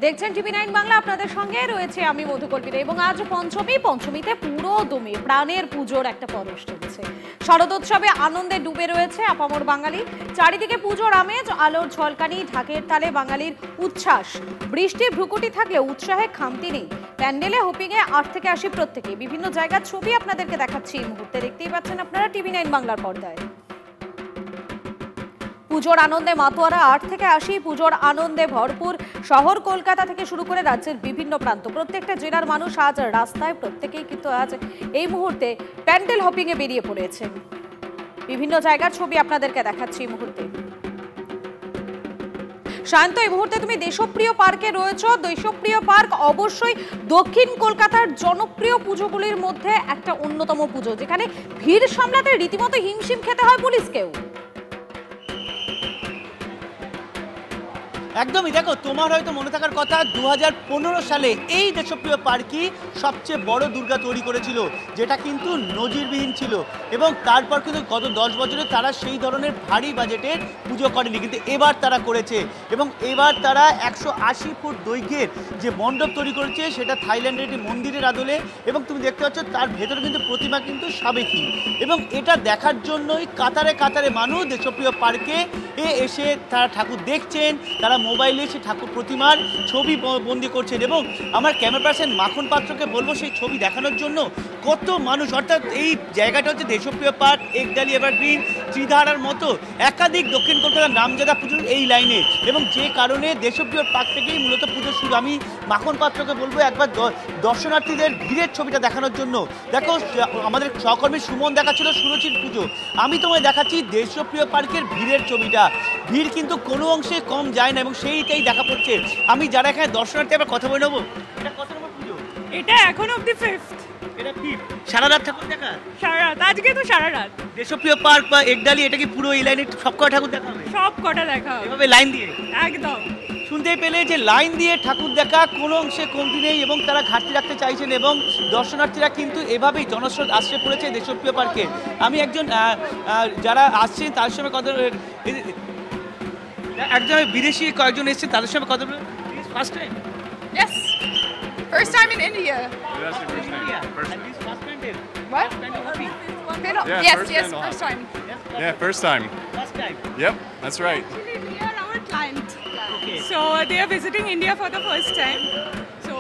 দেখছেন টিভি9 বাংলা, আপনাদের সঙ্গে রয়েছে আমি মধুকল্পিতা। এবং আজ পঞ্চমীতে পুরো দমে প্রাণের পুজোর একটা পরশ চলছে। শারদোৎসবে আনন্দে ডুবে রয়েছে আপামর বাঙালি। চারিদিকে পুজোর আমেজ, আলোর ঝলকানি, ঢাকের তালে বাঙালির উচ্ছ্বাস। বৃষ্টির ভ্রুকুটি থাকলেও উৎসাহে খামতি নেই। প্যান্ডেলে হোপিংয়ে 8 থেকে 80 প্রত্যেকে। বিভিন্ন জায়গার ছবি আপনাদেরকে দেখাচ্ছি এই মুহূর্তে। দেখতেই পাচ্ছেন আপনারা টিভি9 বাংলার পর্দায়। পুজোর আনন্দে মাতোয়ারা 8 থেকে 80, পুজোর আনন্দে ভরপুর শহর কলকাতা থেকে শুরু করে রাজ্যের বিভিন্ন প্রান্ত। প্রত্যেকটা জেলার মানুষ আজ রাস্তায়, প্রত্যেকেই কিন্তু আজ এই মুহূর্তে প্যান্ডেল হপিংয়ে বেরিয়ে পড়েছেন। বিভিন্ন জায়গার ছবি আপনাদেরকে দেখাচ্ছি এই মুহূর্তে। শান্ত, এই মুহূর্তে তুমি দেশপ্রিয় পার্কে রয়েছ। দেশপ্রিয় পার্ক অবশ্যই দক্ষিণ কলকাতার জনপ্রিয় পুজোগুলির মধ্যে একটা অন্যতম পুজো, যেখানে ভিড় সামলাতে রীতিমতো হিমশিম খেতে হয় পুলিশকেও। একদমই, দেখো তোমার হয়তো মনে থাকার কথা 2015 সালে এই দেশপ্রিয় পার্কই সবচেয়ে বড় দুর্গা তৈরি করেছিল, যেটা কিন্তু নজিরবিহীন ছিল। এবং তারপর কিন্তু গত 10 বছরে তারা সেই ধরনের ভারী বাজেটের পুজো করেনি, কিন্তু এবার তারা করেছে। এবং এবার তারা 180 ফুট দৈর্ঘ্যের যে মণ্ডপ তৈরি করেছে, সেটা থাইল্যান্ডের একটি মন্দিরের আদলে। এবং তুমি দেখতে পাচ্ছ তার ভেতরে কিন্তু প্রতিমা কিন্তু সাবেকি। এবং এটা দেখার জন্যই কাতারে কাতারে মানুষ দেশপ্রিয় পার্কে এসে তারা ঠাকুর দেখছেন, তারা মোবাইলে সে ঠাকুর প্রতিমার ছবি বন্দি করছেন। এবং আমার ক্যামেরা পার্সন মাখন পাত্রকে বলবো সেই ছবি দেখানোর জন্য কত মানুষ। অর্থাৎ এই জায়গাটা হচ্ছে দেশপ্রিয় পার্ক, একডালি, এভারগ্রিন, ত্রিধারার মতো একাধিক দক্ষিণ কলকাতার নামজাদা পুজোর এই লাইনে। এবং যে কারণে দেশপ্রিয় পার্ক থেকেই মূলত পুজো শুরু। আমি মাখন পাত্রকে বলবো একবার দর্শনার্থীদের ভিড়ের ছবিটা দেখানোর জন্য। দেখো, আমাদের সহকর্মী সুমন দেখাচ্ছিল সুরুচির পুজো, আমি তোমায় দেখাচ্ছি দেশপ্রিয় পার্কের ভিড়ের ছবিটা। ভিড় কিন্তু কোনো অংশে কম যায় না এবং সেইটাই দেখা পড়ছে। আমি যারা এখানে দর্শনার্থী আবার কথা বলে নেবো, এটা কত নম্বর পুজো? এটা এখন অবধি 5th। এটা 5th। সারা রাত ঠাকুর দেখা? সারা রাত, আজকে তো সারা রাত। দেশপ্রিয় পার্ক বা একডালি, এটা কি পুরো এই লাইনে সব কটা ঠাকুর দেখা হবে? সব কটা দেখা হবে এভাবে লাইন দিয়ে? একদম। শুনতেই পেলে যে লাইন দিয়ে ঠাকুর দেখা কোনো অংশে কমতি নেই এবং তারা ঘাটতি রাখতে চাইছেন। এবং দর্শনার্থীরা কিন্তু এভাবেই জনস্রোত আসতে পড়েছে দেশপ্রিয় পার্কে। আমি একজন যারা আসছেন তাদের সঙ্গে কথা, একজন বিদেশি কয়েকজন এসেছে তাদের সঙ্গে কথা বলে। First time? Yes. First time in India. First time. What? Yeah, yes, first yes, time. first time. Yeah, first time. First time. Yep, that's right. We are our client. Okay. So they are visiting India for the first time. So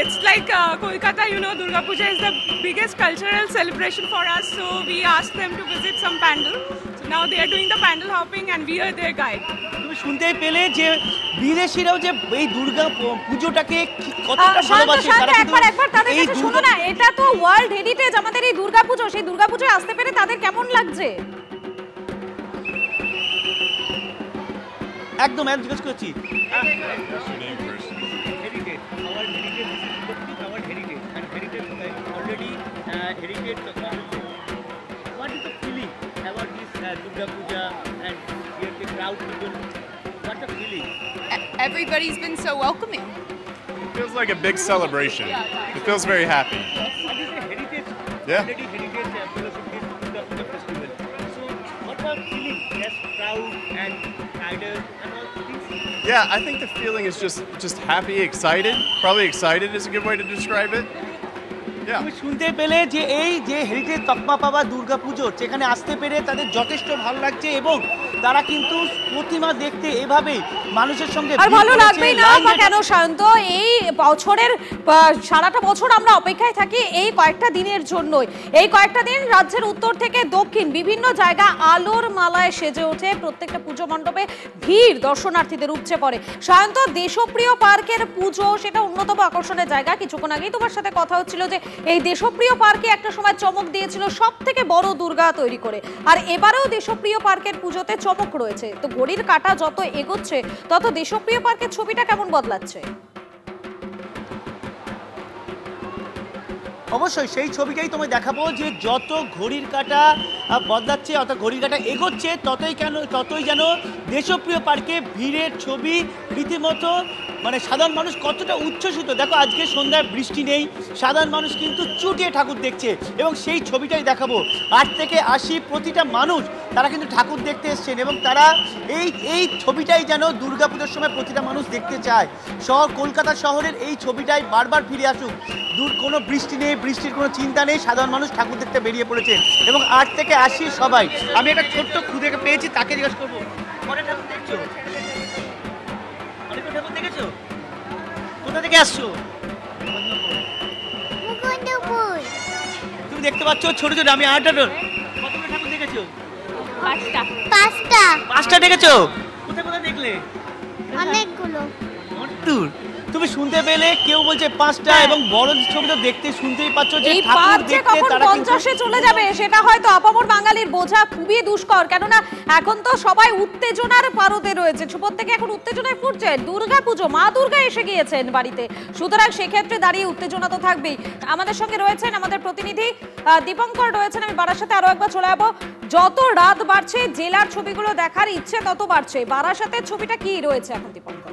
it's like Kolkata, you know, Durga Puja is the biggest cultural celebration for us. So we asked them to visit some pandal. So now they are doing the pandal hopping and we are their guide. তুমি শুনতেই পেলে যে বিদেশিরাও যে এই দুর্গা পুজোটাকে কতটা ভালোবাসে। একবার তাদের কাছে শুনো না, এটা তো ওয়ার্ল্ড হেরিটেজ আমাদের এই দুর্গাপুজো। সেই দুর্গাপুজোয় আসতে পেরে তাদের কেমন লাগছে? একদম জিজ্ঞেস করছি। Durga Puja and here the crowd people, what a feeling. Everybody's been so welcoming. It feels like a big celebration. It feels very happy. What is a heritage? Yeah. Already heritage fellowship is Durga Puja festival. So what a feeling, yes, proud and riders and all things. Yeah, I think the feeling is just happy, excited. Probably excited is a good way to describe it. তুমি শুনতে পেলে যে এই যে heritage তকমা পাওয়া দুর্গাপুজো, সেখানে আসতে পেরে তাদের যথেষ্ট ভালো লাগছে এবং তারা কিন্তু প্রতিমা দেখতে এভাবেই মানুষের সঙ্গে আর ভালো লাগবেই না বা কেন শান্ত? এই বছরের সারাটা বছর আমরা অপেক্ষায় থাকি এই কয়েকটা দিনের জন্যই। এই কয়েকটা দিন রাজ্যের উত্তর থেকে দক্ষিণ বিভিন্ন জায়গা আলোর মালায় সেজে ওঠে। প্রত্যেকটা পুজো মণ্ডপে ভিড় দর্শনার্থীদের উপচে পড়ে। শান্ত, দেশপ্রিয় পার্কের পুজো সেটা অন্যতম আকর্ষণের জায়গা। কিছুক্ষণ আগেই তোমার সাথে কথা হচ্ছিল যে এই দেশপ্রিয় পার্কে একটা সময় চমক দিয়েছিল সব থেকে বড় দুর্গা তৈরি করে, আর এবারেও দেশপ্রিয় পার্কের পুজোতে চমক রয়েছে। তো ঘড়ির কাঁটা যত এগোচ্ছে তত দেশপ্রিয় পার্কের ছবিটা কেমন বদলাচ্ছে? অবশ্যই সেই ছবিটাই তোমায় দেখাবো যে যত ঘড়ির কাঁটা বদলাচ্ছে, অর্থাৎ ঘড়ির কাঁটা এগোচ্ছে, ততই যেন দেশপ্রিয় পার্কে ভিড়ের ছবি রীতিমতো মানে সাধারণ মানুষ কতটা উচ্ছ্বসিত। দেখো আজকে সন্ধ্যায় বৃষ্টি নেই, সাধারণ মানুষ কিন্তু চুটিয়ে ঠাকুর দেখছে এবং সেই ছবিটাই দেখাবো। 8 থেকে 80 প্রতিটা মানুষ তারা কিন্তু ঠাকুর দেখতে এসছেন এবং তারা এই ছবিটাই যেন দুর্গাপুজোর সময় প্রতিটা মানুষ দেখতে চায়। কলকাতা শহরের এই ছবিটাই বারবার ফিরে আসুক। কোনো বৃষ্টি নেই, বৃষ্টির কোনো চিন্তা নেই, সাধারণ মানুষ ঠাকুর দেখতে বেরিয়ে পড়েছেন এবং 8 থেকে 80 সবাই। আমি একটা ছোট্ট খুদেকে পেয়েছি, তাকে জিজ্ঞাসা করবো পরে ঠাকুর দেখছো, ঠাকুর দেখেছো, কোথা থেকে আসছো? তুমি দেখতে পাচ্ছ ছোট ছোট, আমি 8টা কতগুলো ঠাকুর দেখেছো? 5টা দেখেছো? কোথায় কোথায় দেখলে? অনেকগুলো। দূর তুমি শুনতে পেলে, কেউ বলছে 5টা এবং বড় ছবি তো দেখতে শুনতেই পাচ্ছ যে এই ঠাকুর পাঁচ যে দেখতে কখন তারা 50-এ চলে যাবে সেটা হয়তো আপামর বাঙালির বোঝা খুবই দুষ্কর। কেননা এখন তো সবাই উত্তেজনার পারদে রয়েছে, প্রত্যেকে এখন উত্তেজনায় ফুটছে। দুর্গাপুজো, মা দুর্গা এসে গিয়েছেন বাড়িতে, সুতরাং সেক্ষেত্রে দাঁড়িয়ে উত্তেজনা তো থাকবেই। আমাদের সঙ্গে রয়েছেন আমাদের প্রতিনিধি দীপঙ্কর রয়েছেন। আমি বারাসাতে আরো একবার চলে যাবো। যত রাত বাড়ছে জেলার ছবিগুলো দেখার ইচ্ছে তত বাড়ছে। বারাসাতের ছবিটা কি রয়েছে এখন দীপঙ্কর?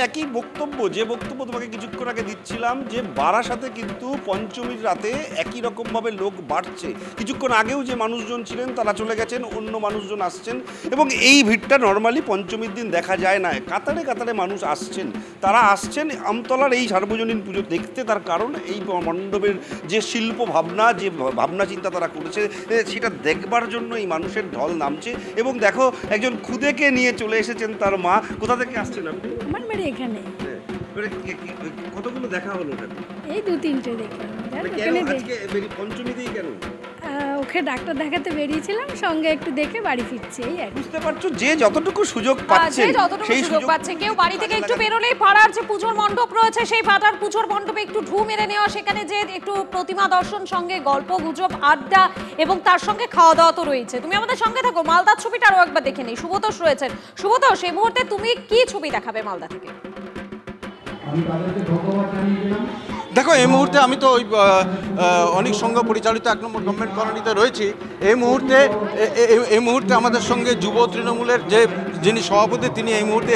একই বক্তব্য, যে বক্তব্য তোমাকে কিছুক্ষণ আগে দিচ্ছিলাম, যে বারাসাতে কিন্তু পঞ্চমীর রাতে একই রকমভাবে লোক বাড়ছে। কিছুক্ষণ আগেও যে মানুষজন ছিলেন তারা চলে গেছেন, অন্য মানুষজন আসছেন এবং এই ভিড়টা নর্মালি পঞ্চমীর দিন দেখা যায় না। কাতারে কাতারে মানুষ আসছেন, তারা আসছেন আমতলার এই সার্বজনীন পুজো দেখতে। তার কারণ এই মণ্ডপের যে শিল্প ভাবনা, যে ভাবনা চিন্তা তারা করেছে সেটা দেখবার জন্য এই মানুষের ঢল নামছে। এবং দেখো একজন খুদেকে নিয়ে চলে এসেছেন তার মা। কোথা থেকে আসছেন আপনি? আমার বাড়ি এখানে। কতগুলো দেখা হলো? এই 2-3টে দেখলাম। পঞ্চমীতেই কেন? ওকে ডাক্তার দেখাতে বেরিয়েছিলাম, সঙ্গে একটু দেখে বাড়ি ফিরছি। এই আর বুঝতে পারছো যে যতটুকু সুযোগ পাচ্ছে সেই সুযোগ পাচ্ছে। কেউ বাড়ি থেকে একটু বেরোলেই পাড়ার যে পুজোর মণ্ডপ রয়েছে সেই পাড়ার পুজোর মণ্ডপে একটু ঢু মেরে নেওয়া, সেখানে যে একটু প্রতিমা দর্শন, সঙ্গে গল্প গুজব, আড্ডা এবং তার সঙ্গে খাওয়া দাওয়া তো রয়েছে। তুমি আমাদের সঙ্গে থাকো, মালদার ছবিটা আরো একবার দেখে নিই। শুভতোষ রয়েছেন। শুভতোষ, এই মুহূর্তে তুমি কি ছবি দেখাবে মালদা থেকে? দেখো এই মুহূর্তে আমি তো ওই অনেক সংঘ পরিচালিত 1 নম্বর গভর্নমেন্ট কলোনিতে রয়েছি। এই মুহূর্তে আমাদের সঙ্গে যুব তৃণমূলের যিনি সভাপতি তিনি এই মুহূর্তে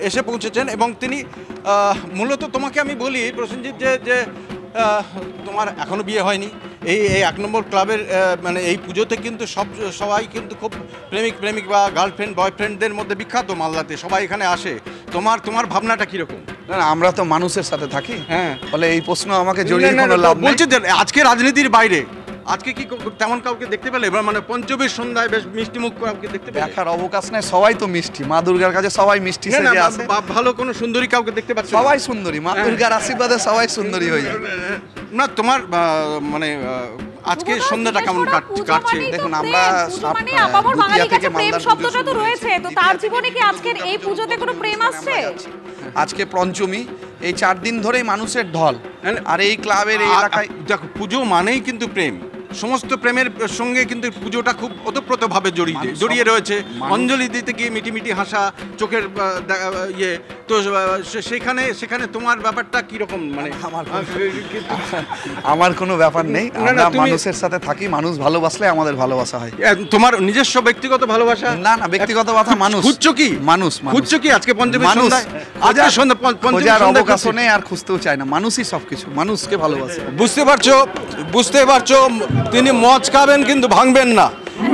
এসে পৌঁছেছেন এবং তিনি মূলত তোমাকে আমি বলি প্রসেনজিৎ যে তোমার এখনো বিয়ে হয়নি। এই 1 নম্বর ক্লাবের মানে এই পুজোতে কিন্তু সবাই কিন্তু খুব প্রেমিক বা গার্লফ্রেন্ড বয়ফ্রেন্ডদের মধ্যে বিখ্যাত মালদাতে, সবাই এখানে আসে। তোমার ভাবনাটা কিরকম? না, আমরা তো মানুষের সাথে থাকি, হ্যাঁ, ফলে এই প্রশ্ন আমাকে জড়িয়ে কোনো লাভ নেই। বলছি যে আজকে রাজনীতির বাইরে আজকে কি তেমন কাউকে দেখতে পেলে? মানে পঞ্চমীর সন্ধ্যায় বেশ মিষ্টি মুখ কাউকে দেখতে পেলে? দেখার অবকাশ নেই, সবাই তো মিষ্টি। মা দুর্গার কাছে সবাই মিষ্টি সেজে আসে। ভালো কোনো সুন্দরী কাউকে দেখতে পাচ্ছ? সবাই সুন্দরী, মা দুর্গার আশীর্বাদে সবাই সুন্দরী হয়ে যায়। না তোমার মানে আজকে সন্ধ্যাটা কেমন কাটছে? দেখুন, আমরা প্রেম শব্দটা তো রয়েছে, তো তার জীবনে কি আজকের এই পুজোতে কোনো প্রেম আসছে? আজকে পঞ্চমী, এই 4 দিন ধরেই মানুষের ঢল। আর এই ক্লাবের এই এলাকায় দেখো পুজো মানেই কিন্তু প্রেম। সমস্ত প্রেমের সঙ্গে কিন্তু পুজোটা খুব ওতপ্রোতভাবে জড়িয়ে রয়েছে। অঞ্জলি দিতে গিয়ে মিটি হাসা, চোখের ইয়ে, তো সেখানে তোমার ব্যাপারটা কিরকম? মানে আমার কোনো ব্যাপার নেই, আমরা মানুষের সাথে থাকি, মানুষ ভালোবাসলে আমাদের ভালোবাসা হয়। তোমার নিজস্ব ব্যক্তিগত ভালোবাসা? না, ব্যক্তিগত কথা মানুষ। খুঁজছো কি? খুঁজছো কি আজকে পঞ্চমীর সন্ধ্যায়? খোঁজার অবকাশ নেই, আর খুঁজতেও চায় না। মানুষই সবকিছু, মানুষকে ভালোবাসে। বুঝতে পারছো তিনি মদ খাবেন কিন্তু ভাঙবেন না।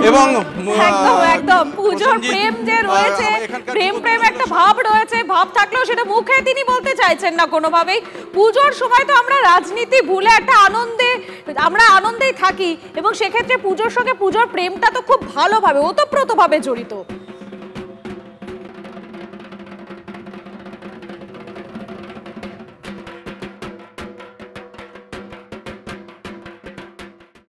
এবং একদম পুজোর প্রেম যে রয়েছে, প্রেম একটা ভাব রয়েছে, ভাব থাকলেও সেটা মুখে তিনি বলতে চাইছেন না কোনোভাবেই। পুজোর সময় তো আমরা রাজনীতি ভুলে একটা আনন্দেই থাকি এবং সেক্ষেত্রে পুজোর সঙ্গে পুজোর প্রেমটা তো খুব ভালোভাবে ওতপ্রোতভাবে জড়িত।